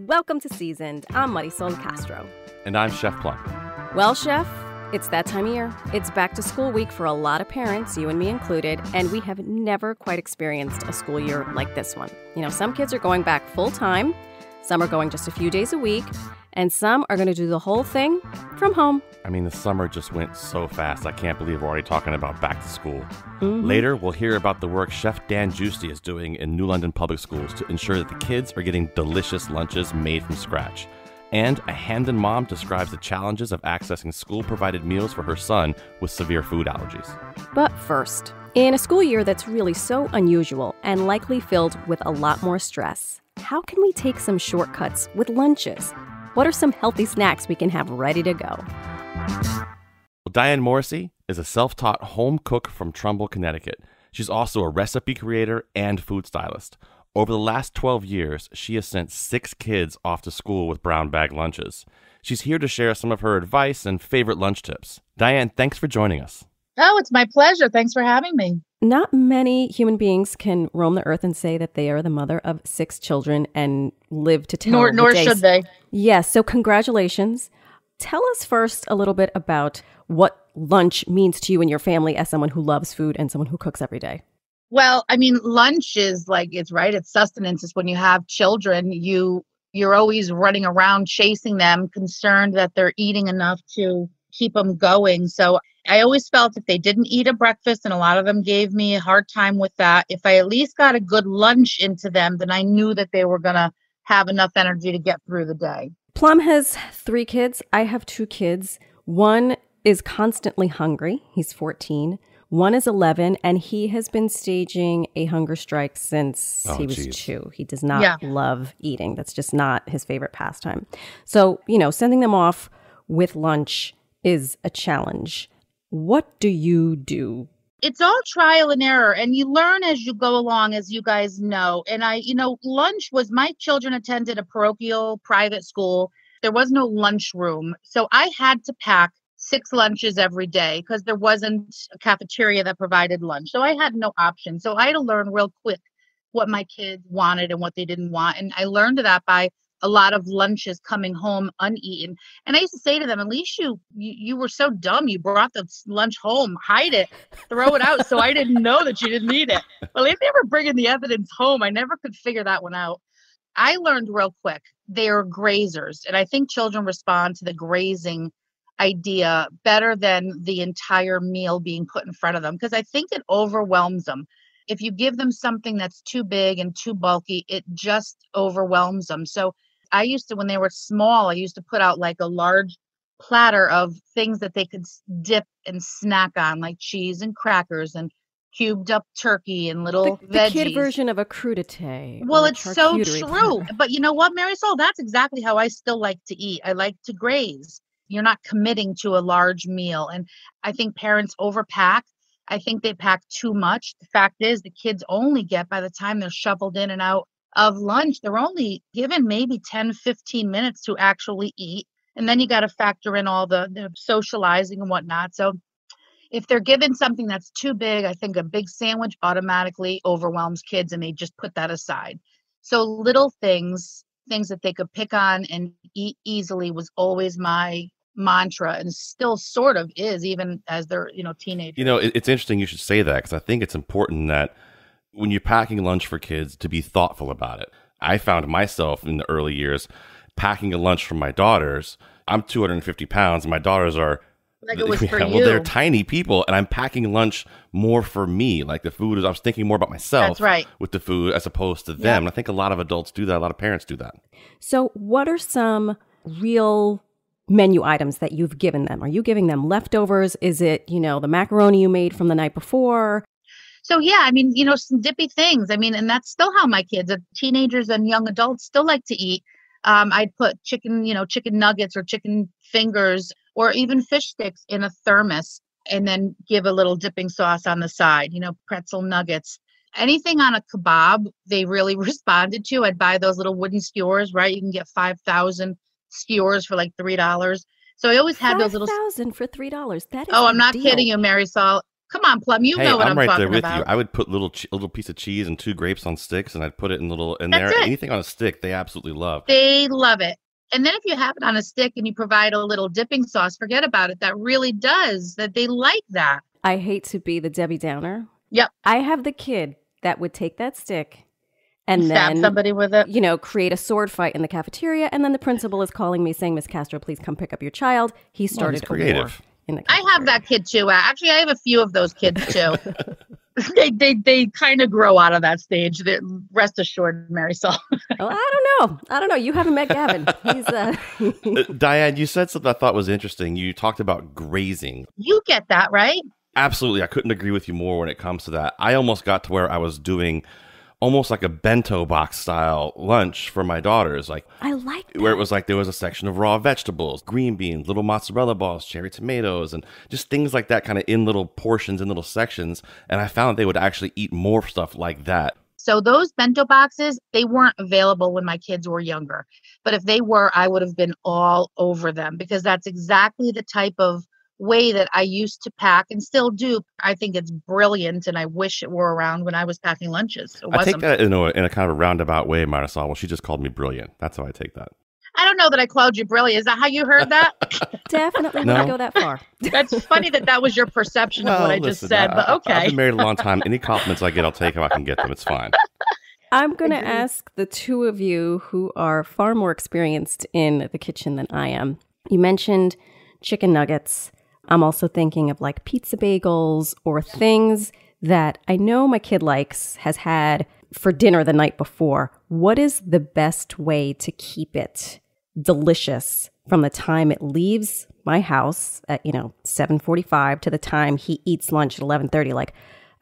Welcome to Seasoned. I'm Marysol Castro. And I'm Chef Plum. Well, Chef, it's that time of year. It's back to school week for a lot of parents, you and me included, and we have never quite experienced a school year like this one. You know, some kids are going back full time, some are going just a few days a week, and some are going to do the whole thing from home. I mean, the summer just went so fast. I can't believe we're already talking about back to school. Mm-hmm. Later, we'll hear about the work Chef Dan Giusti is doing in New London public schools to ensure that the kids are getting delicious lunches made from scratch. And a Hamden mom describes the challenges of accessing school-provided meals for her son with severe food allergies. But first, in a school year that's really so unusual and likely filled with a lot more stress, how can we take some shortcuts with lunches? What are some healthy snacks we can have ready to go? Well, Diane Morrisey is a self-taught home cook from Trumbull, Connecticut. She's also a recipe creator and food stylist. Over the last 12 years, she has sent 6 kids off to school with brown bag lunches. She's here to share some of her advice and favorite lunch tips. Diane, thanks for joining us. Oh, it's my pleasure. Thanks for having me. Not many human beings can roam the earth and say that they are the mother of 6 children and live to tell Nor should they. Yes, so congratulations. Tell us first a little bit about what lunch means to you and your family as someone who loves food and someone who cooks every day. Well, I mean, lunch is like, it's right. It's sustenance. It's when you have children, you're always running around chasing them, concerned that they're eating enough to keep them going. So I always felt if they didn't eat a breakfast, and a lot of them gave me a hard time with that, if I at least got a good lunch into them, then I knew that they were going to have enough energy to get through the day. Plum has 3 kids. I have 2 kids. One is constantly hungry. He's 14. One is 11, and he has been staging a hunger strike since he was 2. He does not love eating. That's just not his favorite pastime. So, sending them off with lunch is a challenge. What do you do? It's all trial and error, and you learn as you go along, as you guys know. And lunch was, my children attended a parochial private school. There was no lunchroom. So I had to pack 6 lunches every day because there wasn't a cafeteria that provided lunch. So I had no option. So I had to learn real quick what my kids wanted and what they didn't want. And I learned that by a lot of lunches coming home uneaten. And I used to say to them, at least you were so dumb. You brought the lunch home, hide it, throw it out. So I didn't know that you didn't eat it. Well, if they were bringing the evidence home, I never could figure that one out. I learned real quick, they are grazers. And I think children respond to the grazing idea better than the entire meal being put in front of them, because I think it overwhelms them. If you give them something that's too big and too bulky, it just overwhelms them. So I used to, when they were small, I used to put out like a large platter of things that they could dip and snack on, like cheese and crackers and cubed up turkey and little veggies. The kid version of a crudité. Well, it's so true. But you know what, Marysol? That's exactly how I still like to eat. I like to graze. You're not committing to a large meal. And I think parents overpack. I think they pack too much. The fact is, the kids only get, by the time they're shuffled in and out of lunch, they're only given maybe 10, 15 minutes to actually eat. And then you got to factor in all the socializing and whatnot. So if they're given something that's too big, I think a big sandwich automatically overwhelms kids and they just put that aside. So little things that they could pick on and eat easily was always my mantra, and still sort of is, even as they're, teenagers. It's interesting you should say that, because I think it's important that when you're packing lunch for kids to be thoughtful about it. I found myself in the early years packing a lunch for my daughters. I'm 250 pounds. And my daughters are like it was for you. Well, they're tiny people, and I'm packing lunch more for me. Like the food I was thinking more about myself. That's right. With the food as opposed to them. And I think a lot of adults do that. A lot of parents do that. So what are some real menu items that you've given them? Are you giving them leftovers? Is it, the macaroni you made from the night before? So, some dippy things. And that's still how my kids, teenagers and young adults, still like to eat. I'd put chicken nuggets or chicken fingers or even fish sticks in a thermos and then give a little dipping sauce on the side, pretzel nuggets. Anything on a kebab, they really responded to. I'd buy those little wooden skewers, right? You can get 5,000 skewers for like $3. So I always had those little 5,000 for $3. That is I'm not deal. kidding you, Marysol. Come on, Plum. You Hey, know what I'm I'm right talking there with about. you. I would put little piece of cheese and 2 grapes on sticks, and I'd put it in That's there. it. Anything on a stick, they absolutely love. They love it. And then if you have it on a stick and you provide a little dipping sauce, forget about it. That really does. That they like that. I hate to be the Debbie Downer. Yep. I have the kid that would take that stick and Stab then somebody with it. Create a sword fight in the cafeteria, and then the principal is calling me saying, "Miss Castro, please come pick up your child." He started a war in the cafeteria. I have that kid too. Actually, I have a few of those kids too. they kind of grow out of that stage. Rest assured, Marysol. Well, I don't know. You haven't met Gavin. He's Diane, you said something I thought was interesting. You talked about grazing. You get that, right? Absolutely. I couldn't agree with you more when it comes to that. I almost got to where I was doing almost like a bento box style lunch for my daughters. Like, I like that. Where it was like there was a section of raw vegetables, green beans, little mozzarella balls, cherry tomatoes, and just things like that kind of in little portions, in little sections. And I found they would actually eat more stuff like that. So those bento boxes, they weren't available when my kids were younger. But if they were, I would have been all over them because that's exactly the type of way that I used to pack and still do. I think it's brilliant, and I wish it were around when I was packing lunches. I take that in a kind of a roundabout way, Marysol. Well, she just called me brilliant. That's how I take that. I don't know that I called you brilliant. Is that how you heard that? Definitely wouldn't go that far. That's funny that was your perception of what I just said, but okay. I've been married a long time. Any compliments I get, I'll take if I can get them. It's fine. I'm going to ask the two of you who are far more experienced in the kitchen than I am. You mentioned chicken nuggets. I'm also thinking of like pizza bagels or things that I know my kid has had for dinner the night before. What is the best way to keep it delicious from the time it leaves my house at, 7:45 to the time he eats lunch at 11:30? Like,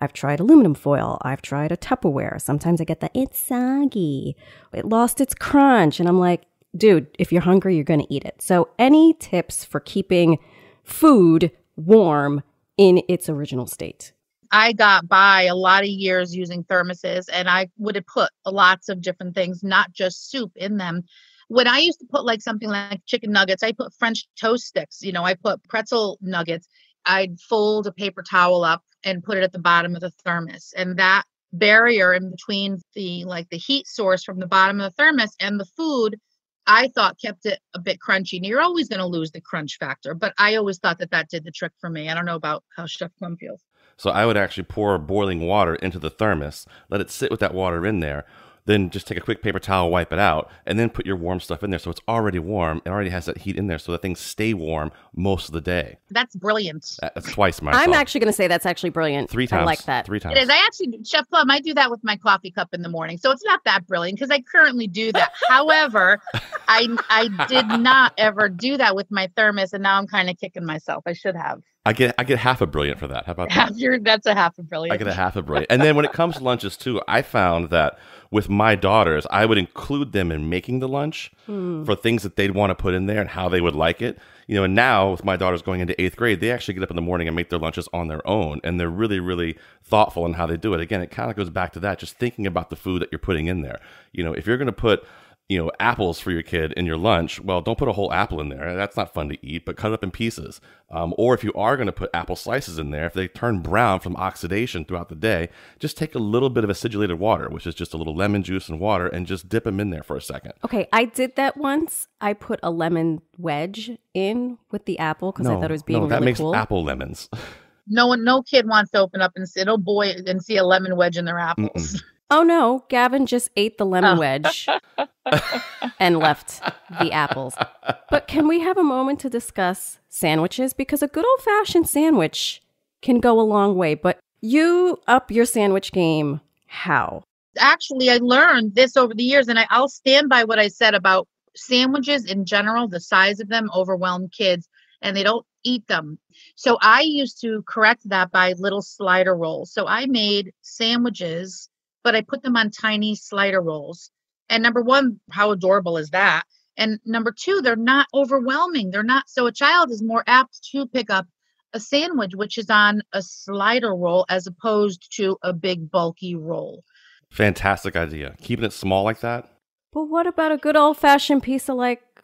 I've tried aluminum foil. I've tried a Tupperware. Sometimes I get it's soggy. It lost its crunch. And I'm like, dude, if you're hungry, you're going to eat it. So any tips for keeping food warm in its original state? I got by a lot of years using thermoses, and I would have put lots of different things, not just soup, in them. When I used to put like something like chicken nuggets, I put French toast sticks. I put pretzel nuggets. I'd fold a paper towel up and put it at the bottom of the thermos. And that barrier in between the heat source from the bottom of the thermos and the food, I thought kept it a bit crunchy. And you're always going to lose the crunch factor, but I always thought that did the trick for me. I don't know about how Chef Plum feels. So I would actually pour boiling water into the thermos, let it sit with that water in there, then just take a quick paper towel, wipe it out, and then put your warm stuff in there. So it's already warm. It already has that heat in there, so that things stay warm most of the day. That's brilliant. That's twice, Marysol. I'm actually going to say that's actually brilliant. 3 times. I like that. 3 times. It is. I actually, Chef Plum, I do that with my coffee cup in the morning. So it's not that brilliant because I currently do that. However, I did not ever do that with my thermos, and now I'm kind of kicking myself. I should have. I get half a brilliant for that. How about that? That's a half a brilliant. I get a half a brilliant. And then when it comes to lunches too, I found that with my daughters, I would include them in making the lunch for things that they'd want to put in there and how they would like it. And now with my daughters going into 8th grade, they actually get up in the morning and make their lunches on their own. And they're really, really thoughtful in how they do it. Again, it kind of goes back to that, just thinking about the food that you're putting in there. If you're going to put apples for your kid in your lunch, well, don't put a whole apple in there. That's not fun to eat, but cut it up in pieces. Or if you are going to put apple slices in there, if they turn brown from oxidation throughout the day, just take a little bit of acidulated water, which is just a little lemon juice and water, and just dip them in there for a second. Okay, I did that once. I put a lemon wedge in with the apple because I thought it was being really cool. No, that makes apple lemons. No kid wants to open up and see a lemon wedge in their apples. Mm-mm. Oh no, Gavin just ate the lemon wedge and left the apples. But can we have a moment to discuss sandwiches? Because a good old-fashioned sandwich can go a long way, but you up your sandwich game how? Actually, I learned this over the years, and I'll stand by what I said about sandwiches in general. The size of them overwhelm kids, and they don't eat them. So I used to correct that by little slider rolls. So I made sandwiches, but I put them on tiny slider rolls. And number one, how adorable is that? And number two, they're not overwhelming. So a child is more apt to pick up a sandwich, which is on a slider roll as opposed to a big bulky roll. Fantastic idea. Keeping it small like that. But what about a good old-fashioned piece of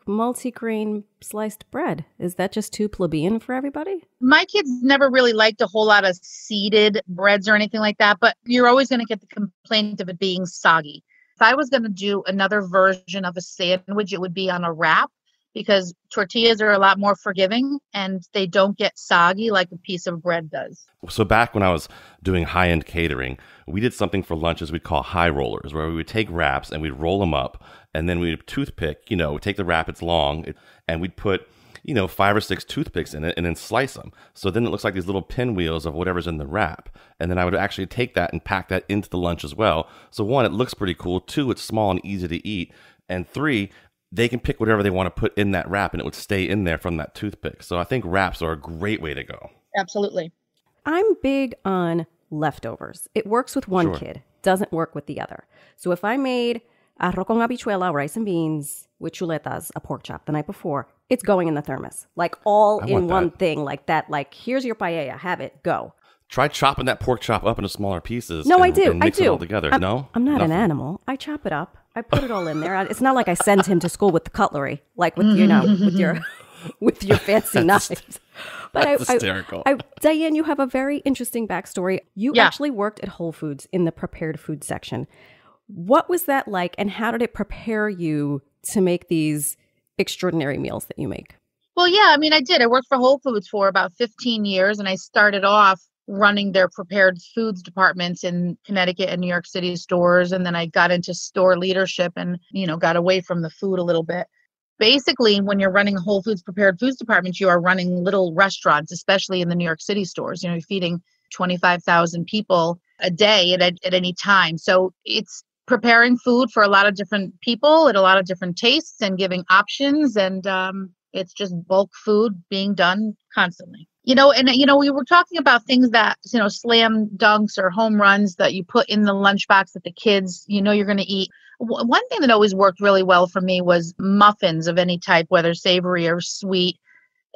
multigrain sliced bread. Is that just too plebeian for everybody? My kids never really liked a whole lot of seeded breads or anything like that, but you're always going to get the complaint of it being soggy. If I was going to do another version of a sandwich, it would be on a wrap because tortillas are a lot more forgiving and they don't get soggy like a piece of bread does. So back when I was doing high-end catering, we did something for lunches we'd call high rollers, where we would take wraps and we'd roll them up, and then we'd toothpick, take the wrap, it's long, and we'd put 5 or 6 toothpicks in it and then slice them. So then it looks like these little pinwheels of whatever's in the wrap. And then I would actually take that and pack that into the lunch as well. So 1, it looks pretty cool. 2, it's small and easy to eat. And 3, they can pick whatever they want to put in that wrap and it would stay in there from that toothpick. So I think wraps are a great way to go. Absolutely. I'm big on leftovers. It works with one kid, doesn't work with the other. So if I made arroz con habichuela, rice and beans with chuletas, a pork chop the night before, it's going in the thermos. Like all in one thing like that. Like, here's your paella, have it, go. Try chopping that pork chop up into smaller pieces. No, I do. Mix it all together. I'm not Nothing. an animal. I chop it up. I put it all in there. It's not like I send him to school with the cutlery, like with with your fancy knives. But That's hysterical. Diane, you have a very interesting backstory. You actually worked at Whole Foods in the prepared food section. What was that like, and how did it prepare you to make these extraordinary meals that you make? Well, yeah, I did. I worked for Whole Foods for about 15 years, and I started off running their prepared foods departments in Connecticut and New York City stores. And then I got into store leadership and, got away from the food a little bit. Basically, when you're running Whole Foods prepared foods department, you are running little restaurants, especially in the New York City stores. You're feeding 25,000 people a day at any time. So it's preparing food for a lot of different people at a lot of different tastes and giving options. And it's just bulk food being done constantly. We were talking about things that, slam dunks or home runs that you put in the lunchbox that the kids, you're going to eat. One thing that always worked really well for me was muffins of any type, whether savory or sweet.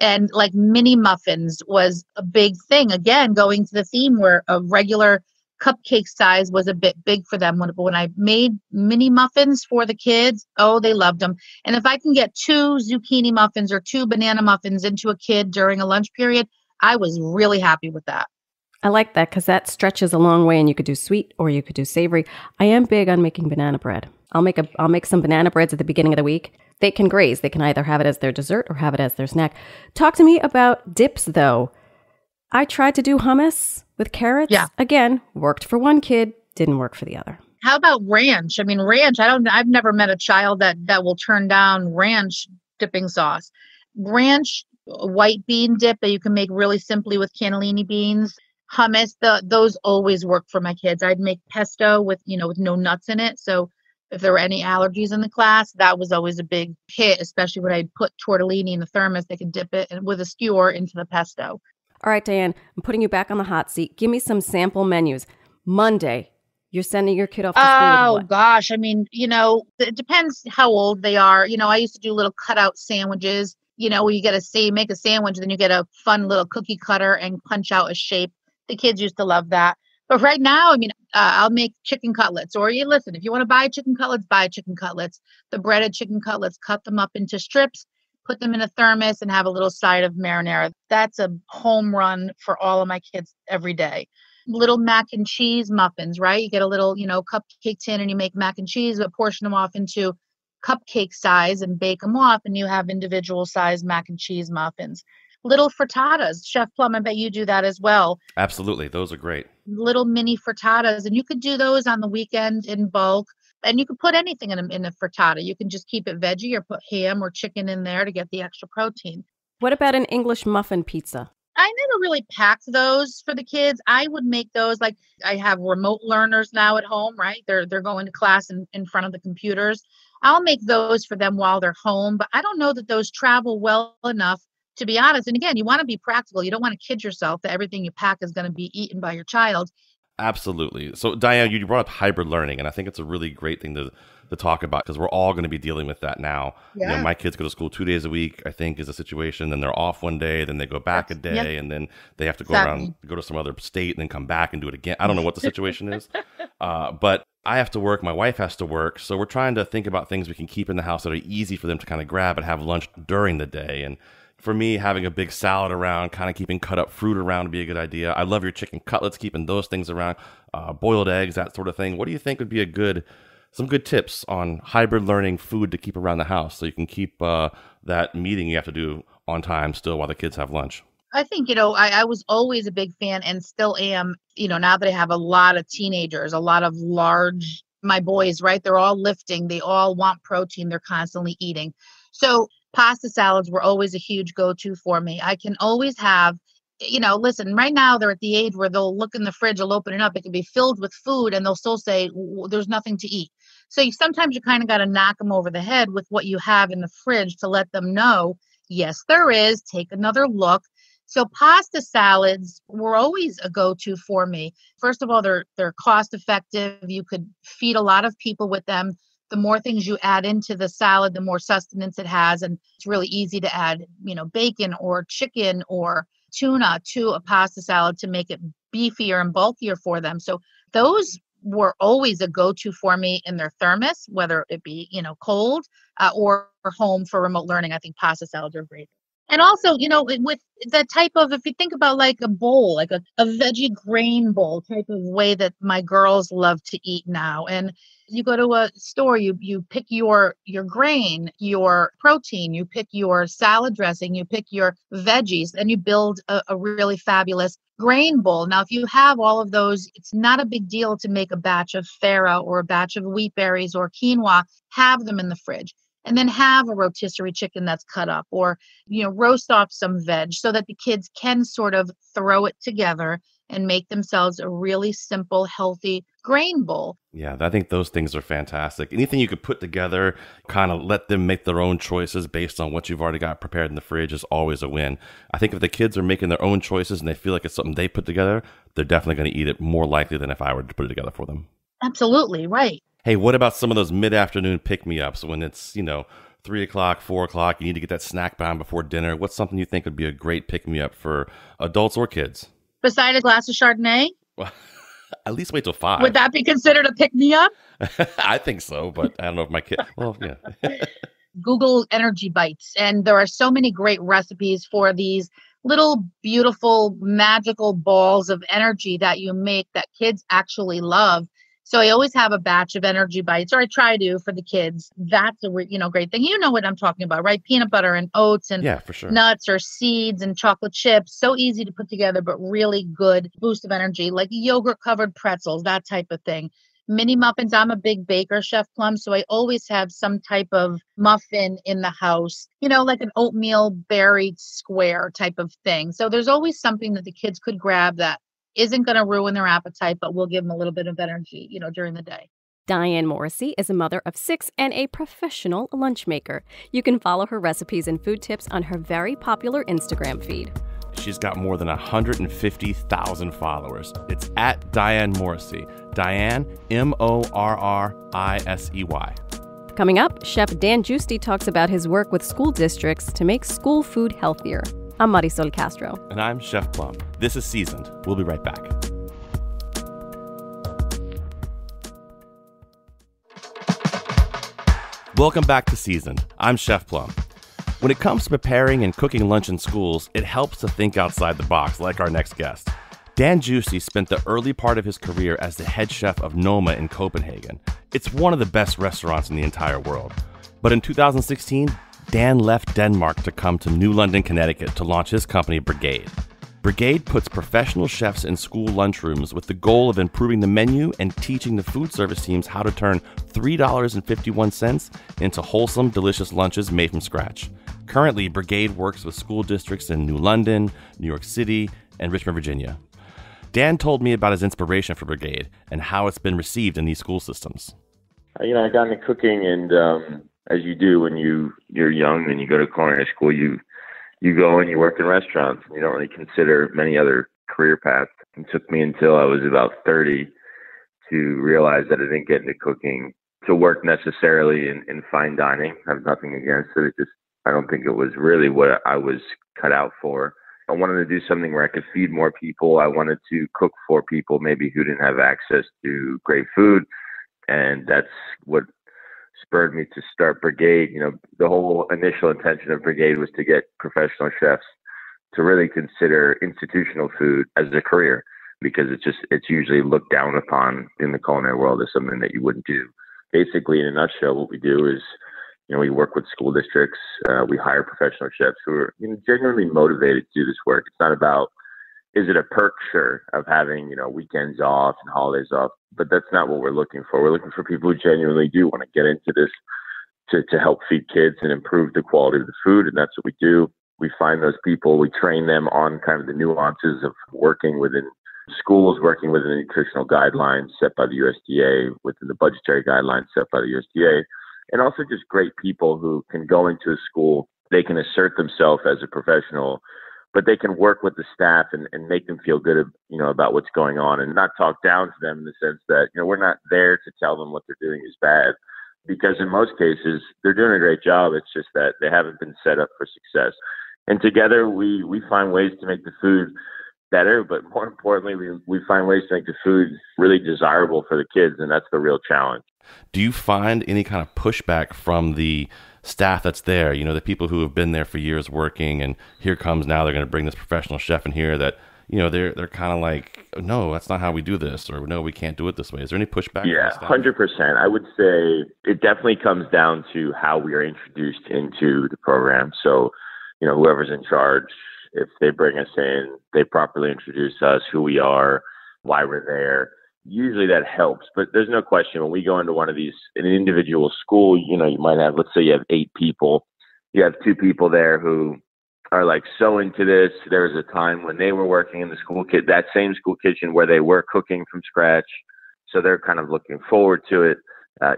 And like mini muffins was a big thing. Again, going to the theme where a regular cupcake size was a bit big for them. When I made mini muffins for the kids, they loved them. And if I can get 2 zucchini muffins or 2 banana muffins into a kid during a lunch period, I was really happy with that. I like that because that stretches a long way, and you could do sweet or you could do savory. I am big on making banana bread. I'll make some banana breads at the beginning of the week. They can graze. They can either have it as their dessert or have it as their snack. Talk to me about dips, though. I tried to do hummus with carrots. Yeah. Again, worked for one kid, didn't work for the other. How about ranch? Ranch, I've never met a child that will turn down ranch dipping sauce. Ranch, white bean dip that you can make really simply with cannellini beans. Hummus, those always work for my kids. I'd make pesto with no nuts in it. So if there were any allergies in the class, that was always a big hit, especially when I'd put tortellini in the thermos. They could dip it with a skewer into the pesto. All right, Diane, I'm putting you back on the hot seat. Give me some sample menus. Monday, you're sending your kid off to school with what? Oh, gosh. It depends how old they are. I used to do little cutout sandwiches, where you make a sandwich, then you get a fun little cookie cutter and punch out a shape. The kids used to love that. But right now, I'll make chicken cutlets. Or if you want to buy chicken cutlets, buy chicken cutlets. The breaded chicken cutlets, cut them up into strips, put them in a thermos, and have a little side of marinara. That's a home run for all of my kids every day. Little mac and cheese muffins, right? You get a little, cupcake tin and you make mac and cheese, but portion them off into cupcake size and bake them off, and you have individual size mac and cheese muffins. Little frittatas. Chef Plum, I bet you do that as well. Absolutely. Those are great. Little mini frittatas. And you could do those on the weekend in bulk. And you could put anything in a frittata. You can just keep it veggie or put ham or chicken in there to get the extra protein. What about an English muffin pizza? I never really packed those for the kids. I would make those, like I have remote learners now at home, right? They're going to class in front of the computers. I'll make those for them while they're home, but I don't know that those travel well enough, to be honest. And again, you want to be practical. You don't want to kid yourself that everything you pack is going to be eaten by your child. Absolutely. So, Diane, you brought up hybrid learning, and I think it's a really great thing to talk about because we're all going to be dealing with that now. Yeah. My kids go to school 2 days a week, I think, is a situation. Then they're off one day, then they go back a day, and then they have to go around, go to some other state, and then come back and do it again. I don't know what the situation is. But I have to work, my wife has to work, so we're trying to think about things we can keep in the house that are easy for them to kind of grab and have lunch during the day. And for me, having a big salad around, kind of keeping cut up fruit around would be a good idea. I love your chicken cutlets, keeping those things around, boiled eggs, that sort of thing. What do you think would be some good tips on hybrid learning food to keep around the house so you can keep that meeting you have to do on time still while the kids have lunch? I think, I was always a big fan and still am, now that I have a lot of teenagers, a lot of my boys, right? They're all lifting. They all want protein. They're constantly eating. So pasta salads were always a huge go-to for me. I can always have, listen, right now they're at the age where they'll look in the fridge, they'll open it up. It can be filled with food and they'll still say, there's nothing to eat. So sometimes you kind of got to knock them over the head with what you have in the fridge to let them know, yes, there is. Take another look. So pasta salads were always a go-to for me. First of all, they're cost effective. You could feed a lot of people with them. The more things you add into the salad, the more sustenance it has. And it's really easy to add, bacon or chicken or tuna to a pasta salad to make it beefier and bulkier for them. So those were always a go-to for me in their thermos, whether it be, cold or home for remote learning. I think pasta salads are great. And also, with the type of, if you think about like a bowl, like a veggie grain bowl type of way that my girls love to eat now. And you go to a store, you pick your grain, your protein, you pick your salad dressing, you pick your veggies, and you build a really fabulous grain bowl. Now, if you have all of those, it's not a big deal to make a batch of farro or a batch of wheat berries or quinoa, have them in the fridge. And then have a rotisserie chicken that's cut up or, roast off some veg so that the kids can sort of throw it together and make themselves a really simple, healthy grain bowl. Yeah, I think those things are fantastic. Anything you could put together, kind of let them make their own choices based on what you've already got prepared in the fridge is always a win. I think if the kids are making their own choices and they feel like it's something they put together, they're definitely going to eat it more likely than if I were to put it together for them. Absolutely, right. Hey, what about some of those mid-afternoon pick-me-ups when it's, 3 o'clock, 4 o'clock, you need to get that snack down before dinner? What's something you think would be a great pick-me-up for adults or kids? Beside a glass of Chardonnay? Well, at least wait till 5. Would that be considered a pick-me-up? I think so, but I don't know if my kid... Well, yeah. Google energy bites, and there are so many great recipes for these little beautiful magical balls of energy that you make that kids actually love. So I always have a batch of energy bites, or I try to for the kids. That's a great thing. You know what I'm talking about, right? Peanut butter and oats and yeah, for sure. Nuts or seeds and chocolate chips. So easy to put together, but really good boost of energy, like yogurt covered pretzels, that type of thing. Mini muffins. I'm a big baker, Chef Plum, so I always have some type of muffin in the house, like an oatmeal berry square type of thing. So there's always something that the kids could grab that isn't going to ruin their appetite, but will give them a little bit of energy, during the day. Diane Morrisey is a mother of 6 and a professional lunch maker. You can follow her recipes and food tips on her very popular Instagram feed. She's got more than 150,000 followers. It's at Diane Morrisey. Diane, Morrisey. Coming up, Chef Dan Giusti talks about his work with school districts to make school food healthier. I'm Marysol Castro. And I'm Chef Plum. This is Seasoned. We'll be right back. Welcome back to Seasoned. I'm Chef Plum. When it comes to preparing and cooking lunch in schools, it helps to think outside the box, like our next guest. Dan Giusti spent the early part of his career as the head chef of Noma in Copenhagen. It's one of the best restaurants in the entire world. But in 2016, Dan left Denmark to come to New London, Connecticut to launch his company, Brigade. Brigade puts professional chefs in school lunchrooms with the goal of improving the menu and teaching the food service teams how to turn $3.51 into wholesome, delicious lunches made from scratch. Currently, Brigade works with school districts in New London, New York City, and Richmond, Virginia. Dan told me about his inspiration for Brigade and how it's been received in these school systems. I got into cooking, and as you do when you're young and you go to culinary school, you go and you work in restaurants, and you don't really consider many other career paths. It took me until I was about 30 to realize that I didn't get into cooking to work necessarily in fine dining. I have nothing against it. I don't think it was really what I was cut out for. I wanted to do something where I could feed more people. I wanted to cook for people maybe who didn't have access to great food, And that's what spurred me to start Brigade. The whole initial intention of Brigade was to get professional chefs to really consider institutional food as a career, because it's usually looked down upon in the culinary world as something that you wouldn't do. Basically, in a nutshell, what we do is, we work with school districts. We hire professional chefs who are genuinely motivated to do this work. It's not about, is it a perk? Sure, of having, weekends off and holidays off, but that's not what we're looking for. We're looking for people who genuinely do want to get into this to help feed kids and improve the quality of the food. And that's what we do. We find those people, we train them on kind of the nuances of working within schools, working within the nutritional guidelines set by the USDA, within the budgetary guidelines set by the USDA, and also just great people who can go into a school, they can assert themselves as a professional, but they can work with the staff and make them feel good, about what's going on, and not talk down to them in the sense that, we're not there to tell them what they're doing is bad, because in most cases, they're doing a great job. It's just that they haven't been set up for success. And together, we find ways to make the food better, but more importantly, we find ways to make the food really desirable for the kids, and that's the real challenge. Do you find any kind of pushback from the staff that's there, the people who have been there for years working, and here comes now they're going to bring this professional chef in here that, they're kind of like, no, that's not how we do this, or no, we can't do it this way. Is there any pushback? Yeah, 100%. I would say it definitely comes down to how we are introduced into the program. So, whoever's in charge, if they bring us in, they properly introduce us, who we are, why we're there. Usually that helps, but there's no question when we go into one of these, in an individual school, you might have, let's say you have 8 people. You have 2 people there who are like so into this. There was a time when they were working in the that same school kitchen where they were cooking from scratch. So they're kind of looking forward to it.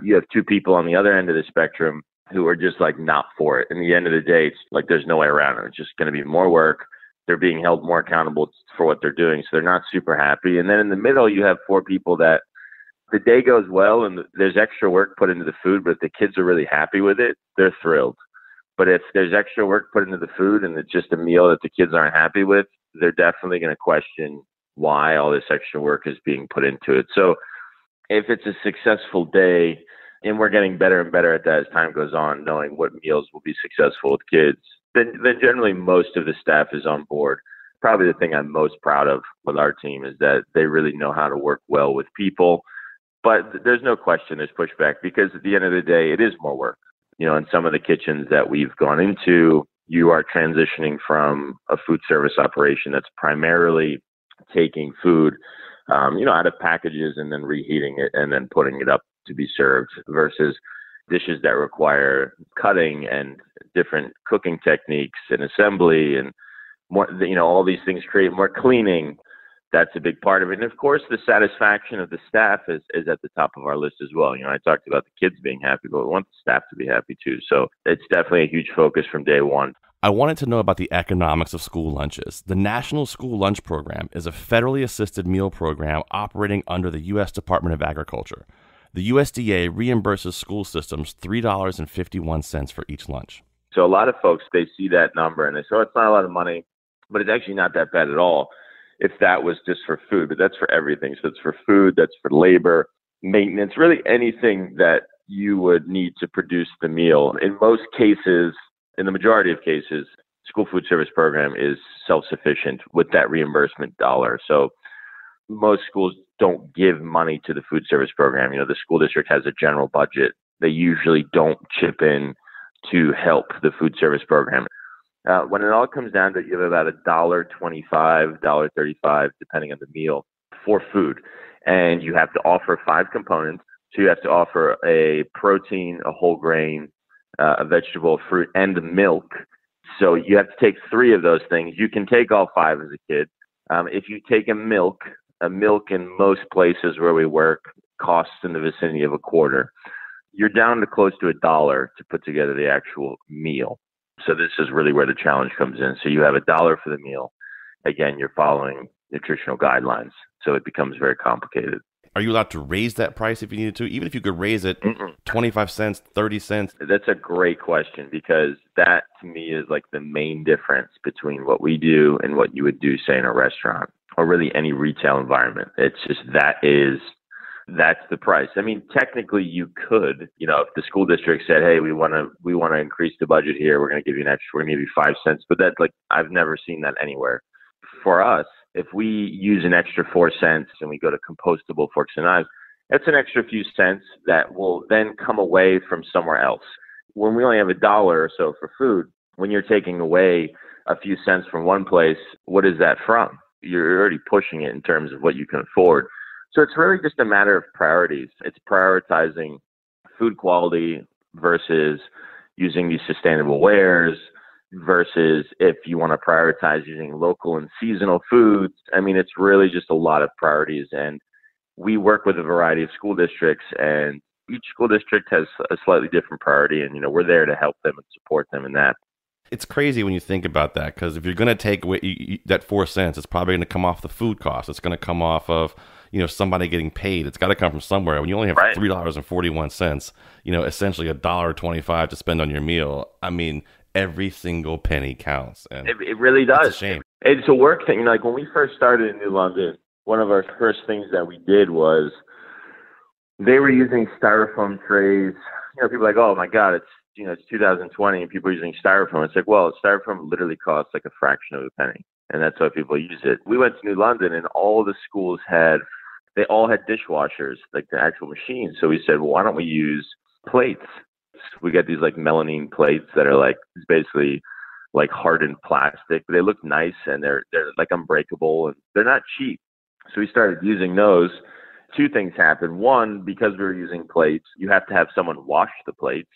You have 2 people on the other end of the spectrum who are just like not for it. In the end of the day, it's like there's no way around it. It's just going to be more work. They're being held more accountable for what they're doing, so they're not super happy. And then in the middle, you have 4 people that the day goes well and there's extra work put into the food, but if the kids are really happy with it, they're thrilled. But if there's extra work put into the food and it's just a meal that the kids aren't happy with, they're definitely going to question why all this extra work is being put into it. So if it's a successful day, and we're getting better and better at that as time goes on, knowing what meals will be successful with kids, then generally most of the staff is on board. Probably the thing I'm most proud of with our team is that they really know how to work well with people. But there's no question there's pushback, because at the end of the day, it is more work. In some of the kitchens that we've gone into, you are transitioning from a food service operation that's primarily taking food, out of packages and then reheating it and then putting it up to be served, versus dishes that require cutting and different cooking techniques and assembly and more, all these things create more cleaning. That's a big part of it. And of course, the satisfaction of the staff is at the top of our list as well. I talked about the kids being happy, but we want the staff to be happy too. So it's definitely a huge focus from day one. I wanted to know about the economics of school lunches. The National School Lunch Program is a federally assisted meal program operating under the U.S. Department of Agriculture. The USDA reimburses school systems $3.51 for each lunch. So a lot of folks, they see that number and they say, oh, it's not a lot of money, but it's actually not that bad at all if that was just for food. But that's for everything. So it's for food, that's for labor, maintenance, really anything that you would need to produce the meal. In most cases, in the majority of cases, school food service program is self-sufficient with that reimbursement dollar. So most schools don't give money to the food service program. The school district has a general budget. They usually don't chip in to help the food service program. When it all comes down to it, you have about $1.25, $1.35, depending on the meal, for food. And you have to offer 5 components. So you have to offer a protein, a whole grain, a vegetable, a fruit, and a milk. So you have to take 3 of those things. You can take all 5 as a kid. If you take a milk in most places where we work costs in the vicinity of $0.25. You're down to close to $1 to put together the actual meal. So this is really where the challenge comes in. So you have $1 for the meal. Again, you're following nutritional guidelines. So it becomes very complicated. Are you allowed to raise that price if you needed to? Even if you could raise it 25 cents, 30 cents? That's a great question, because that to me is like the main difference between what we do and what you would do, say, in a restaurant or really any retail environment. It's just that is that's the price. I mean, technically you could, if the school district said, hey, we want to increase the budget here, we're going to give you we're going to give you 5 cents. But that's I've never seen that anywhere. For us, if we use an extra 4 cents and we go to compostable forks and knives, that's an extra few cents that will then come away from somewhere else. When we only have $1 or so for food, when you're taking away a few cents from one place, what is that from? You're already pushing it in terms of what you can afford. So it's really just a matter of priorities. It's prioritizing food quality versus using these sustainable wares versus if you want to prioritize using local and seasonal foods. I mean, it's really just a lot of priorities. And we work with a variety of school districts, and each school district has a slightly different priority. And, we're there to help them and support them in that. It's crazy when you think about that, because if you're going to take away that 4 cents, it's probably going to come off the food cost. It's going to come off of, somebody getting paid. It's got to come from somewhere. When you only have $3.41, essentially $1.25 to spend on your meal, I mean, every single penny counts. And it really does. It's a shame. It's a work thing. When we first started in New London, one of our first things that we did was they were using styrofoam trays. People are like, oh my God, it's 2020 and people are using styrofoam. It's like, well, styrofoam literally costs a fraction of a penny. And that's why people use it. We went to New London and all the schools they all had dishwashers, the actual machines. So we said, well, why don't we use plates? We got these melamine plates that are basically hardened plastic. They look nice and they're unbreakable and they're not cheap. So we started using those. 2 things happened. One, because we were using plates, you have to have someone wash the plates.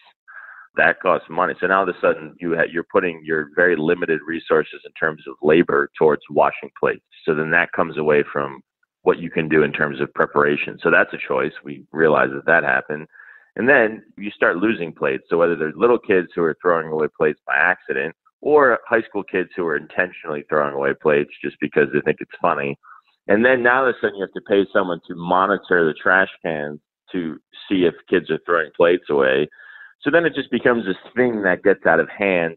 That costs money. So now all of a sudden you're putting your very limited resources in terms of labor towards washing plates. So then that comes away from what you can do in terms of preparation. So that's a choice. We realized that happened. And then you start losing plates. So whether there's little kids who are throwing away plates by accident or high school kids who are intentionally throwing away plates just because they think it's funny. And then now all of a sudden you have to pay someone to monitor the trash cans to see if kids are throwing plates away. So then it just becomes this thing that gets out of hand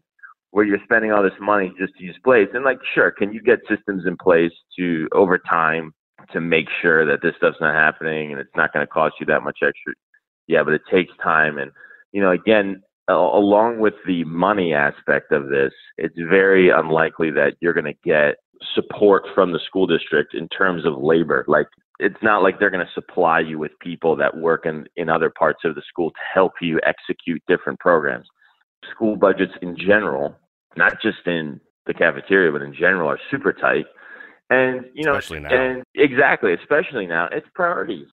where you're spending all this money just to use plates. And sure, can you get systems in place to over time to make sure that this stuff's not happening and it's not going to cost you that much extra? Yeah, but it takes time. And, again, along with the money aspect of this, it's very unlikely that you're going to get support from the school district in terms of labor. It's not like they're going to supply you with people that work in other parts of the school to help you execute different programs. School budgets in general, not just in the cafeteria, but in general, are super tight. And, especially now. And exactly, especially now, it's priorities.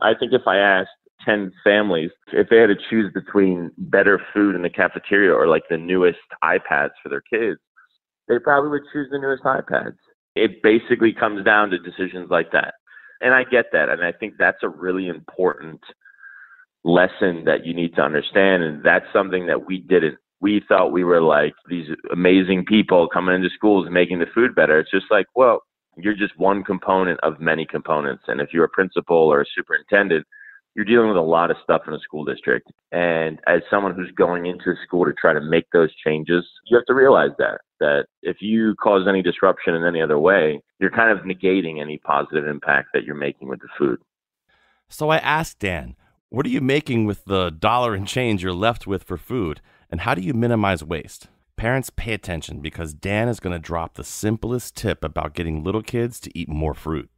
I think if I asked 10 families if they had to choose between better food in the cafeteria or the newest iPads for their kids, they probably would choose the newest iPads. It basically comes down to decisions like that. And I get that. And I think that's a really important lesson that you need to understand. And that's something that we didn't. We thought we were these amazing people coming into schools and making the food better. It's just well, you're just one component of many components. And if you're a principal or a superintendent, you're dealing with a lot of stuff in a school district. And as someone who's going into a school to try to make those changes, you have to realize that if you cause any disruption in any other way, you're kind of negating any positive impact that you're making with the food. So I asked Dan, what are you making with the $1 and change you're left with for food? And how do you minimize waste? Parents, pay attention because Dan is going to drop the simplest tip about getting little kids to eat more fruit.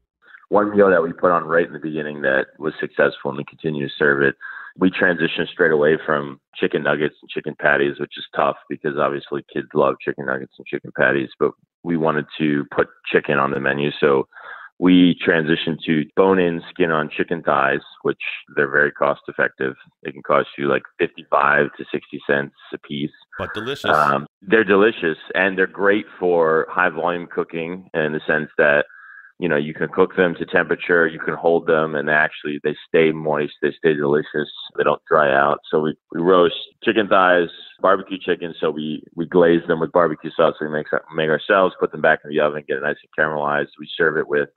One meal that we put on right in the beginning that was successful and we continue to serve it, we transitioned straight away from chicken nuggets and chicken patties, which is tough because obviously kids love chicken nuggets and chicken patties, but we wanted to put chicken on the menu. So we transitioned to bone-in, skin-on chicken thighs, which they're very cost-effective. They can cost you 55 to 60 cents a piece. But delicious. They're delicious, and they're great for high-volume cooking in the sense that you can cook them to temperature, you can hold them, and they stay moist, they stay delicious, they don't dry out. So we roast chicken thighs, barbecue chicken, so we glaze them with barbecue sauce we make ourselves, put them back in the oven, get it nice and caramelized. We serve it with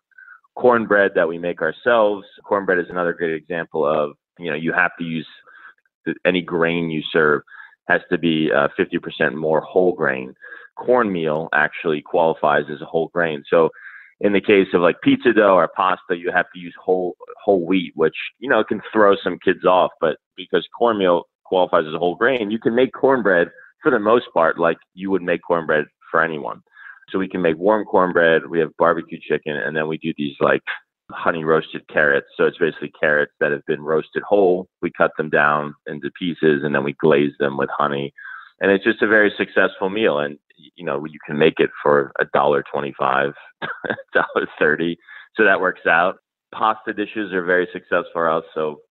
cornbread that we make ourselves. Cornbread is another great example of, you have to use any grain you serve has to be 50% more whole grain. Cornmeal actually qualifies as a whole grain. So in the case of pizza dough or pasta, you have to use whole whole wheat, which, can throw some kids off. But because cornmeal qualifies as a whole grain, you can make cornbread for the most part like you would make cornbread for anyone. So we can make warm cornbread, we have barbecue chicken, and then we do these like honey roasted carrots. So it's basically carrots that have been roasted whole. We cut them down into pieces and then we glaze them with honey. And it's just a very successful meal. And, you can make it for $1.25, $1.30. So that works out. Pasta dishes are very successful for us. So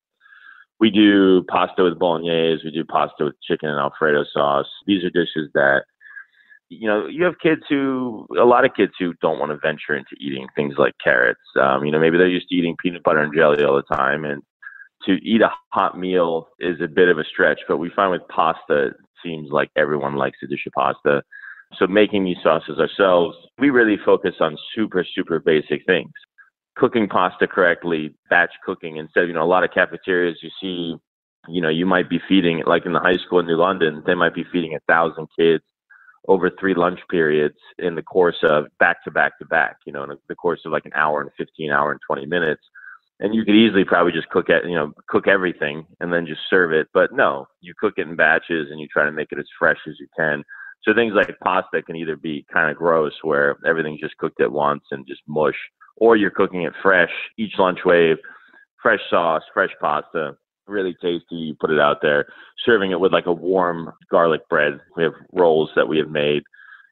we do pasta with bolognese. We do pasta with chicken and Alfredo sauce. These are dishes that, you have a lot of kids who don't want to venture into eating things like carrots. Maybe they're used to eating peanut butter and jelly all the time. And to eat a hot meal is a bit of a stretch. But we find with pasta, it seems like everyone likes a dish of pasta. So making these sauces ourselves, we really focus on super, super basic things. Cooking pasta correctly, batch cooking. Instead of, a lot of cafeterias you see, you might be feeding, like in the high school in New London, they might be feeding 1,000 kids over 3 lunch periods in the course of back to back to back, in the course of like an hour and 15, hour and 20 minutes. And you could easily probably just cook everything and then just serve it. But no, you cook it in batches and you try to make it as fresh as you can. So things like pasta can either be kind of gross where everything's just cooked at once and just mush, or you're cooking it fresh, each lunch wave, fresh sauce, fresh pasta, really tasty. You put it out there, serving it with like a warm garlic bread. We have rolls that we have made,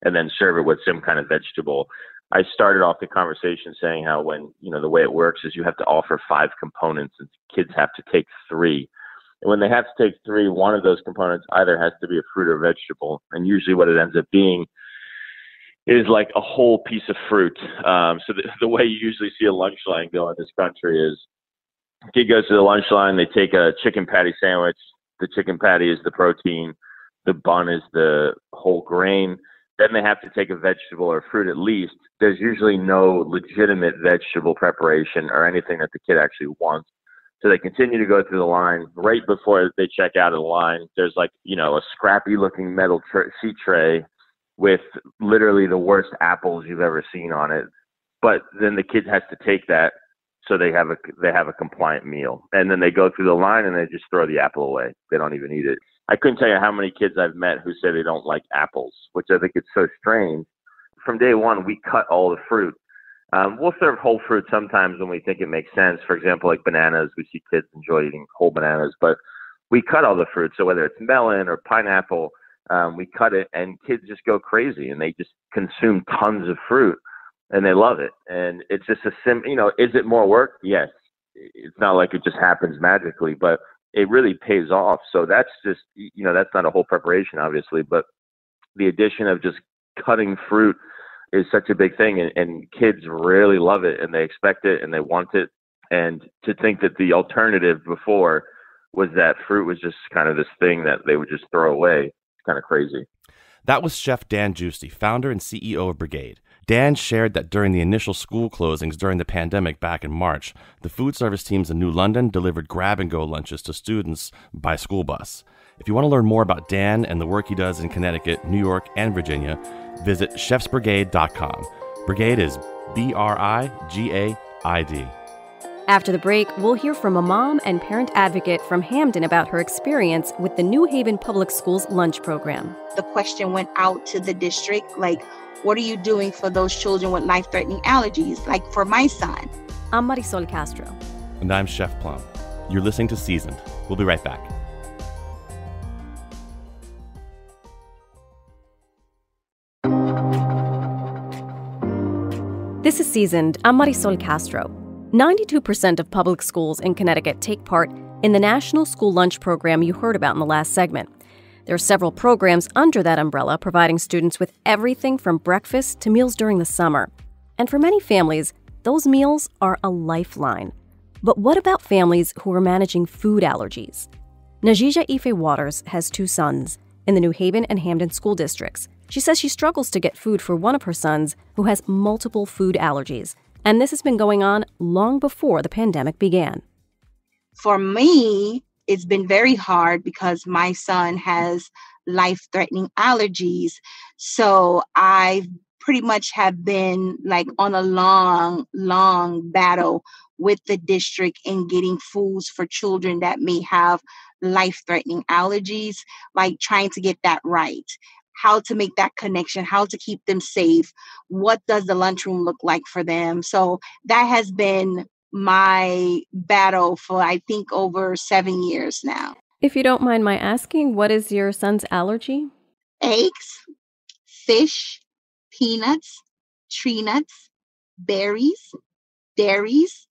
and then serve it with some kind of vegetable. I started off the conversation saying how when, the way it works is you have to offer 5 components and kids have to take 3. And when they have to take 3, one of those components either has to be a fruit or vegetable. And usually what it ends up being is like a whole piece of fruit. So the way you usually see a lunch line go in this country is kid goes to the lunch line, they take a chicken patty sandwich. The chicken patty is the protein. The bun is the whole grain. Then they have to take a vegetable or fruit at least. There's usually no legitimate vegetable preparation or anything that the kid actually wants. So they continue to go through the line. Right before they check out of the line, there's like, a scrappy looking metal seat tray with literally the worst apples you've ever seen on it. But then the kid has to take that. So they have a compliant meal. And then they go through the line and they just throw the apple away. They don't even eat it. I couldn't tell you how many kids I've met who say they don't like apples, which I think is so strange. From day one, we cut all the fruit. We'll serve whole fruit sometimes when we think it makes sense. For example, like bananas, we see kids enjoy eating whole bananas, but we cut all the fruit. So whether it's melon or pineapple, we cut it and kids just go crazy and they just consume tons of fruit and they love it. And it's just is it more work? Yes. It's not like it just happens magically, but it really pays off. So that's just, that's not a whole preparation, obviously, but the addition of just cutting fruit is such a big thing, and kids really love it and they expect it and they want it. And to think that the alternative before was that fruit was just kind of this thing that they would just throw away, it's kind of crazy. That was Chef Dan Giusti, founder and CEO of Brigade. Dan shared that during the initial school closings during the pandemic back in March, the food service teams in New London delivered grab-and-go lunches to students by school bus. If you want to learn more about Dan and the work he does in Connecticut, New York, and Virginia, visit chefsbrigade.com. Brigade is BRIGAID. After the break, we'll hear from a mom and parent advocate from Hamden about her experience with the New Haven Public Schools lunch program. The question went out to the district, like, what are you doing for those children with life-threatening allergies, like for my son? I'm Marysol Castro. And I'm Chef Plum. You're listening to Seasoned. We'll be right back. This is Seasoned. I'm Marysol Castro. 92% of public schools in Connecticut take part in the National School Lunch Program you heard about in the last segment. There are several programs under that umbrella providing students with everything from breakfast to meals during the summer. And for many families, those meals are a lifeline. But what about families who are managing food allergies? Najija Ife Waters has 2 sons in the New Haven and Hamden school districts. She says she struggles to get food for one of her sons who has multiple food allergies. And this has been going on long before the pandemic began. For me, it's been very hard because my son has life-threatening allergies. So I've pretty much have been like on a long battle with the district in getting foods for children that may have life-threatening allergies, like trying to get that right. How to make that connection, how to keep them safe. What does the lunchroom look like for them? So that has been my battle for, I think, over 7 years now. If you don't mind my asking, what is your son's allergy? Eggs, fish, peanuts, tree nuts, berries, dairies,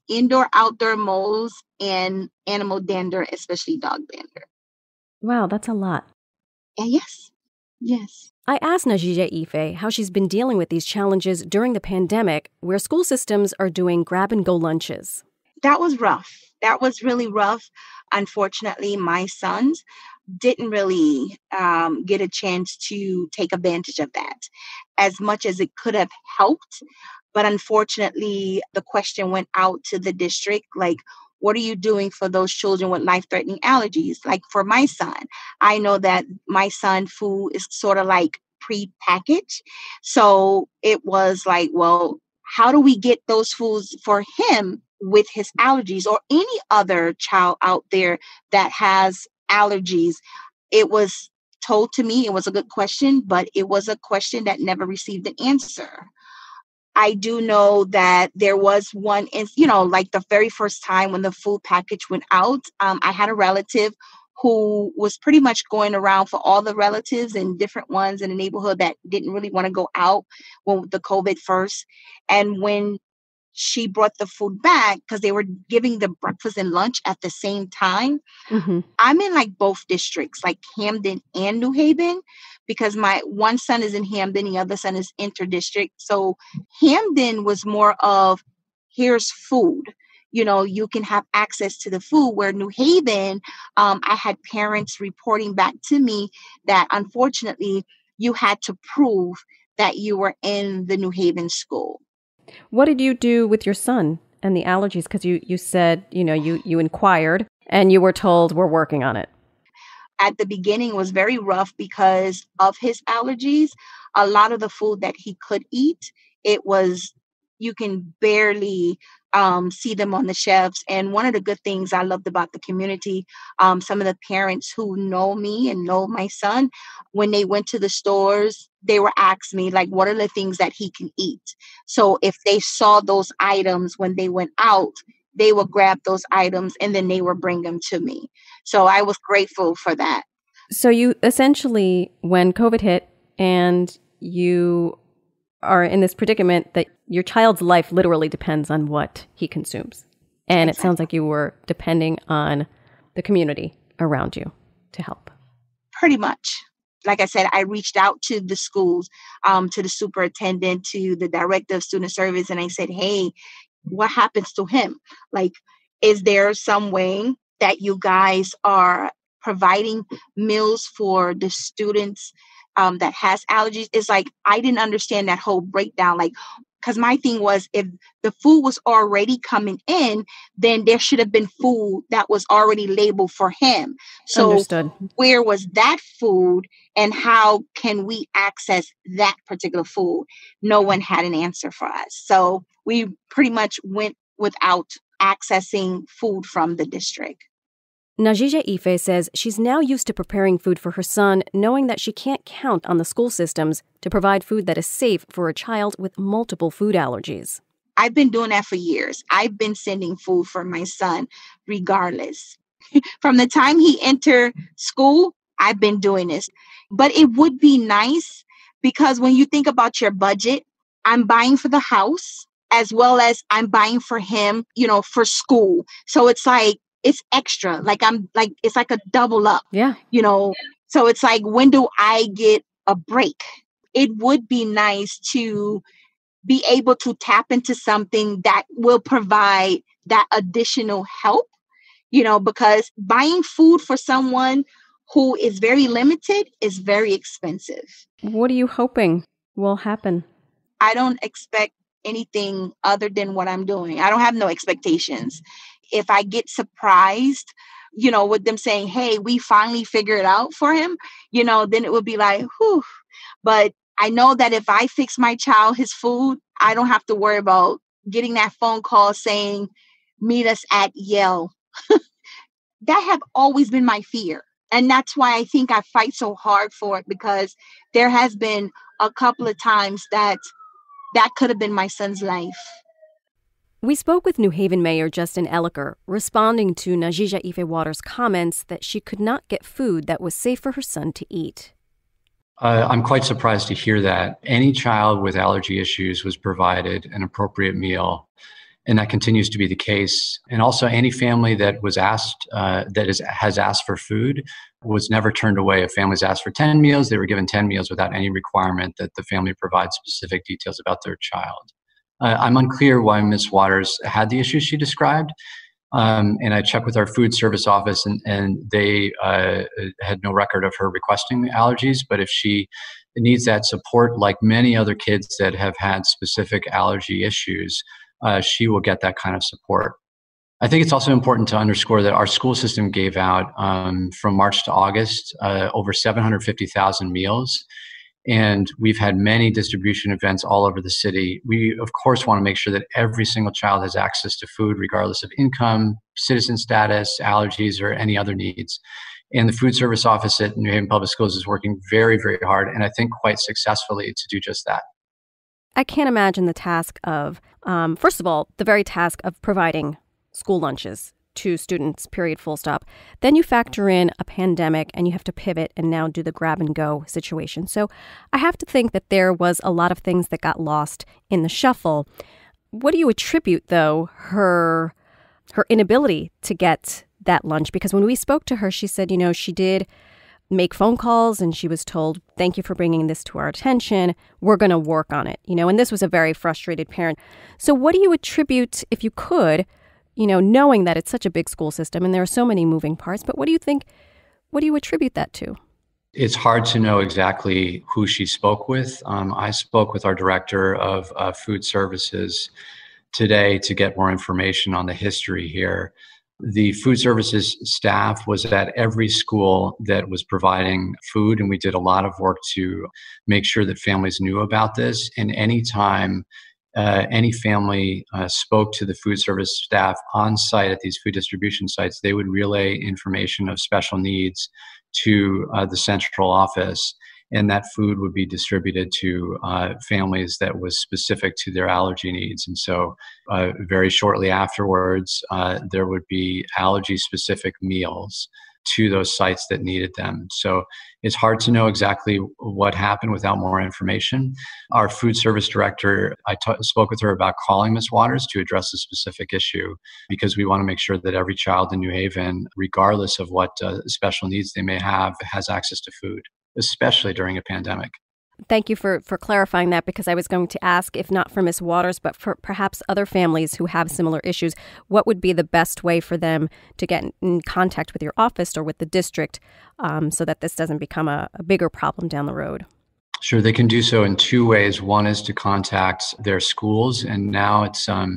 indoor-outdoor moles, and animal dander, especially dog dander. Wow, that's a lot. Yes. I asked Najija Ife how she's been dealing with these challenges during the pandemic, where school systems are doing grab-and-go lunches. That was rough. That was really rough. Unfortunately, my sons didn't really get a chance to take advantage of that as much as it could have helped. But unfortunately, the question went out to the district, like, what are you doing for those children with life-threatening allergies? Like for my son, I know that my son's food is sort of like pre-packaged. So it was like, well, how do we get those foods for him with his allergies or any other child out there that has allergies? It was told to me it was a good question, but it was a question that never received an answer. I do know that there was one, like the very first time when the food package went out, I had a relative who was pretty much going around for all the relatives and different ones in the neighborhood that didn't really want to go out when the COVID first. And when she brought the food back, because they were giving the breakfast and lunch at the same time. Mm-hmm. I'm in like both districts, like Hamden and New Haven, because my one son is in Hamden, the other son is interdistrict. So Hamden was more of, here's food. You can have access to the food, where New Haven, I had parents reporting back to me that unfortunately you had to prove that you were in the New Haven school. What did you do with your son and the allergies? Because you said, you inquired and you were told we're working on it. At the beginning, it was very rough because of his allergies. A lot of the food that he could eat, you can barely see them on the shelves. And one of the good things I loved about the community, some of the parents who know me and know my son, when they went to the stores, they were asking me, like, what are the things that he can eat? So if they saw those items when they went out, they would grab those items and then they would bring them to me. So I was grateful for that. So you essentially, when COVID hit and you are in this predicament that your child's life literally depends on what he consumes. And Exactly. It sounds like you were depending on the community around you to help. Pretty much. Like I said, I reached out to the schools, to the superintendent, to the director of student service, and I said, hey, what happens to him? Like, is there some way that you guys are providing meals for the students that has allergies? It's like, I didn't understand that whole breakdown. Like, because my thing was, if the food was already coming in, then there should have been food that was already labeled for him. So Understood. Where was that food and how can we access that particular food? No one had an answer for us. So we pretty much went without accessing food from the district. Najija Ife says she's now used to preparing food for her son, knowing that she can't count on the school systems to provide food that is safe for a child with multiple food allergies. I've been doing that for years. I've been sending food for my son regardless. From the time he entered school, I've been doing this. But it would be nice because when you think about your budget, I'm buying for the house as well as I'm buying for him, for school. So it's like, it's extra. Like it's like a double up. Yeah. So it's like, when do I get a break? It would be nice to be able to tap into something that will provide that additional help, because buying food for someone who is very limited is very expensive. What are you hoping will happen? I don't expect anything other than what I'm doing. I don't have no expectations. If I get surprised, with them saying, hey, we finally figured it out for him, then it would be like, whew. But I know that if I fix my child his food, I don't have to worry about getting that phone call saying, meet us at Yale. That have always been my fear. And that's why I think I fight so hard for it, because there has been a couple of times that could have been my son's life. We spoke with New Haven Mayor Justin Elicker, responding to Najija Ife-Waters' comments that she could not get food that was safe for her son to eat. I'm quite surprised to hear that. Any child with allergy issues was provided an appropriate meal, and that continues to be the case. And also, any family that was asked, has asked for food was never turned away. If families asked for 10 meals, they were given 10 meals without any requirement that the family provide specific details about their child. I'm unclear why Ms. Waters had the issues she described. And I checked with our food service office, and they had no record of her requesting allergies. But if she needs that support, like many other kids that have had specific allergy issues, she will get that kind of support. I think it's also important to underscore that our school system gave out, from March to August, over 750,000 meals. And we've had many distribution events all over the city. We, of course, want to make sure that every single child has access to food, regardless of income, citizen status, allergies, or any other needs. And the food service office at New Haven Public Schools is working very, very hard, and I think quite successfully, to do just that. I can't imagine the task of, first of all, the very task of providing school lunches to students, period, full stop. Then you factor in a pandemic and you have to pivot and now do the grab and go situation. So I have to think that there was a lot of things that got lost in the shuffle. What do you attribute, though, her inability to get that lunch? Because when we spoke to her, she said, she did make phone calls and she was told, thank you for bringing this to our attention. We're going to work on it, and this was a very frustrated parent. So what do you attribute, if you could, knowing that it's such a big school system and there are so many moving parts, but what do you attribute that to? It's hard to know exactly who she spoke with. I spoke with our director of food services today to get more information on the history here. The food services staff was at every school that was providing food, and we did a lot of work to make sure that families knew about this. And anytime any family spoke to the food service staff on site at these food distribution sites, they would relay information of special needs to the central office, and that food would be distributed to families that was specific to their allergy needs. And so very shortly afterwards, there would be allergy-specific meals to those sites that needed them. So it's hard to know exactly what happened without more information. Our food service director, I spoke with her about calling Ms. Waters to address the specific issue, because we want to make sure that every child in New Haven, regardless of what special needs they may have, has access to food, especially during a pandemic. Thank you for clarifying that, because I was going to ask, if not for Ms. Waters, but for perhaps other families who have similar issues, what would be the best way for them to get in contact with your office or with the district so that this doesn't become a bigger problem down the road? Sure, they can do so in two ways. One is to contact their schools, and now it's a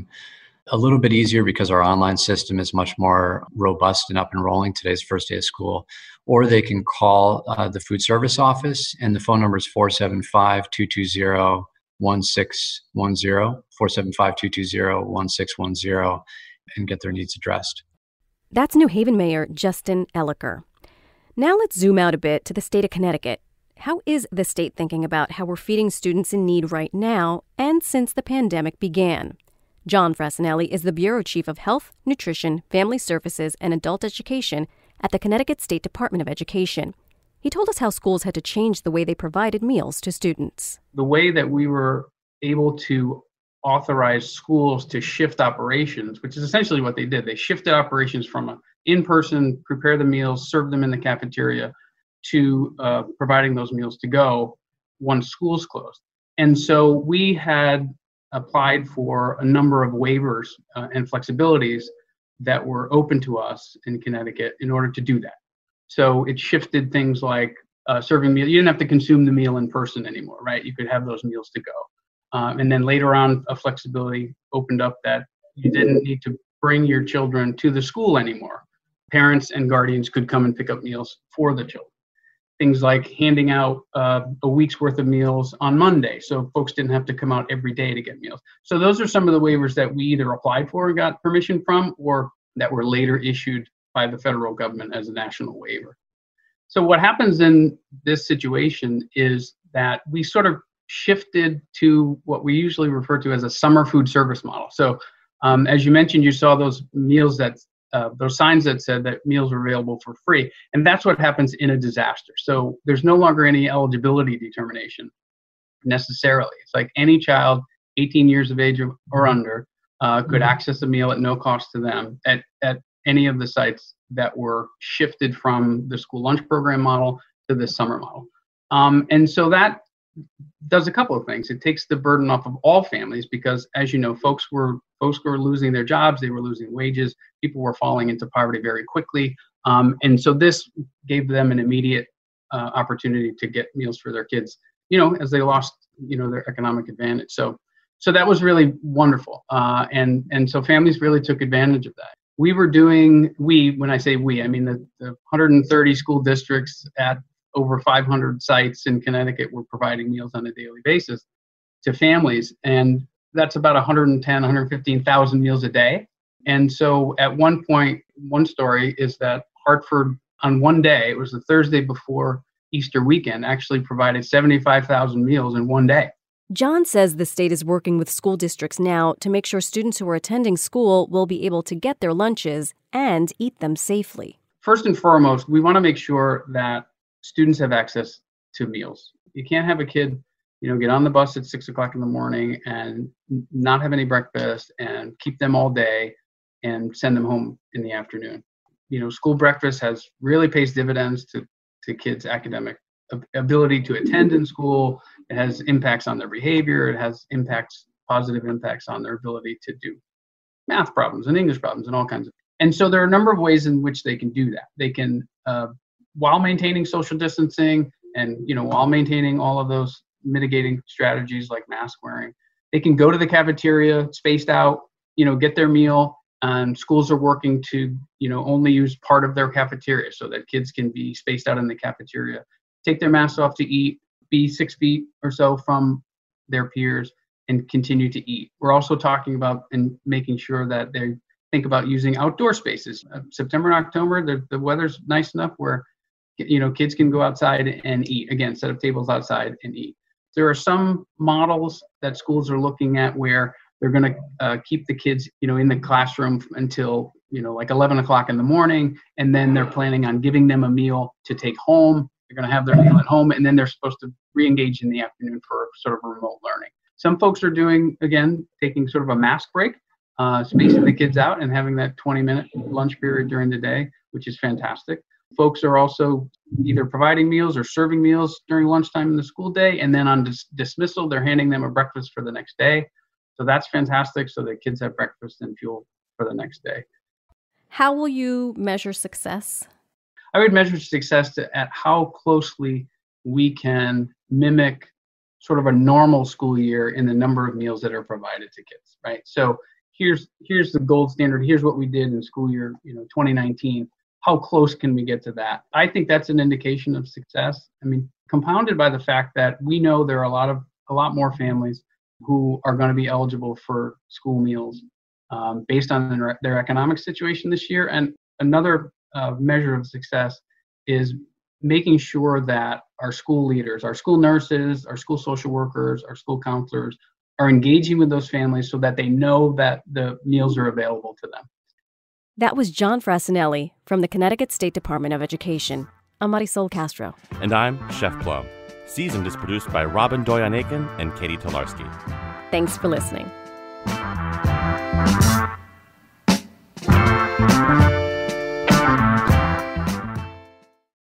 little bit easier because our online system is much more robust and up and rolling. Today's first day of school. Or they can call the food service office, and the phone number is 475-220-1610, 475-220-1610, and get their needs addressed. That's New Haven Mayor Justin Elicker. Now let's zoom out a bit to the state of Connecticut. How is the state thinking about how we're feeding students in need right now and since the pandemic began? John Frassinelli is the Bureau Chief of Health, Nutrition, Family Services, and Adult Education at the Connecticut State Department of Education. He told us how schools had to change the way they provided meals to students. The way that we were able to authorize schools to shift operations, which is essentially what they did. They shifted operations from an in-person, prepare the meals, serve them in the cafeteria, to providing those meals to go once schools closed. And so we had applied for a number of waivers and flexibilities that were open to us in Connecticut in order to do that. So it shifted things like serving meal. You didn't have to consume the meal in person anymore, right? You could have those meals to go. And then later on, a flexibility opened up that you didn't need to bring your children to the school anymore. Parents and guardians could come and pick up meals for the children. things like handing out a week's worth of meals on Monday, so folks didn't have to come out every day to get meals. So those are some of the waivers that we either applied for and got permission from, or that were later issued by the federal government as a national waiver. So what happens in this situation is that we sort of shifted to what we usually refer to as a summer food service model. So as you mentioned, you saw those meals those signs that said that meals were available for free. And that's what happens in a disaster. So there's no longer any eligibility determination necessarily. It's like any child 18 years of age or under could access a meal at no cost to them at any of the sites that were shifted from the school lunch program model to the summer model. And so that does a couple of things. It takes the burden off of all families because, as you know, folks were losing their jobs, they were losing wages, people were falling into poverty very quickly. And so this gave them an immediate opportunity to get meals for their kids, as they lost, their economic advantage. So that was really wonderful. And so families really took advantage of that. When I say we, I mean the 130 school districts at over 500 sites in Connecticut were providing meals on a daily basis to families. And that's about 115,000 meals a day. And so at one point, one story is that Hartford on one day, it was the Thursday before Easter weekend, actually provided 75,000 meals in one day. John says the state is working with school districts now to make sure students who are attending school will be able to get their lunches and eat them safely. First and foremost, we want to make sure that students have access to meals. You can't have a kid, get on the bus at 6 o'clock in the morning and not have any breakfast and keep them all day and send them home in the afternoon. School breakfast really pays dividends to kids' academic ability to attend in school. It has impacts on their behavior. It has positive impacts on their ability to do math problems and English problems and all kinds of. And so there are a number of ways in which they can do that. They can, while maintaining social distancing and, while maintaining all of those mitigating strategies like mask wearing, they can go to the cafeteria spaced out, get their meal. Schools are working to, only use part of their cafeteria so that kids can be spaced out in the cafeteria, take their masks off to eat, be 6 feet or so from their peers, and continue to eat. We're also talking about and making sure that they think about using outdoor spaces. September and October, the weather's nice enough where, kids can go outside and eat. Again, set up tables outside and eat. There are some models that schools are looking at where they're going to keep the kids, in the classroom until, like 11 o'clock in the morning. And then they're planning on giving them a meal to take home. They're going to have their meal at home. And then they're supposed to re-engage in the afternoon for sort of remote learning. Some folks are taking sort of a mask break, spacing the kids out and having that 20-minute lunch period during the day, which is fantastic. Folks are also either providing meals or serving meals during lunchtime in the school day. And then on dismissal, they're handing them a breakfast for the next day. So that's fantastic. So the kids have breakfast and fuel for the next day. How will you measure success? I would measure success at how closely we can mimic sort of a normal school year in the number of meals that are provided to kids, right? So here's the gold standard. Here's what we did in school year, 2019. How close can we get to that? I think that's an indication of success. I mean, compounded by the fact that we know there are a lot more families who are going to be eligible for school meals based on their economic situation this year. And another measure of success is making sure that our school leaders, our school nurses, our school social workers, our school counselors are engaging with those families so that they know that the meals are available to them. That was John Frassinelli from the Connecticut State Department of Education. I'm Marysol Castro. And I'm Chef Plum. Seasoned is produced by Robin Doyon-Aiken and Katie Tolarski. Thanks for listening.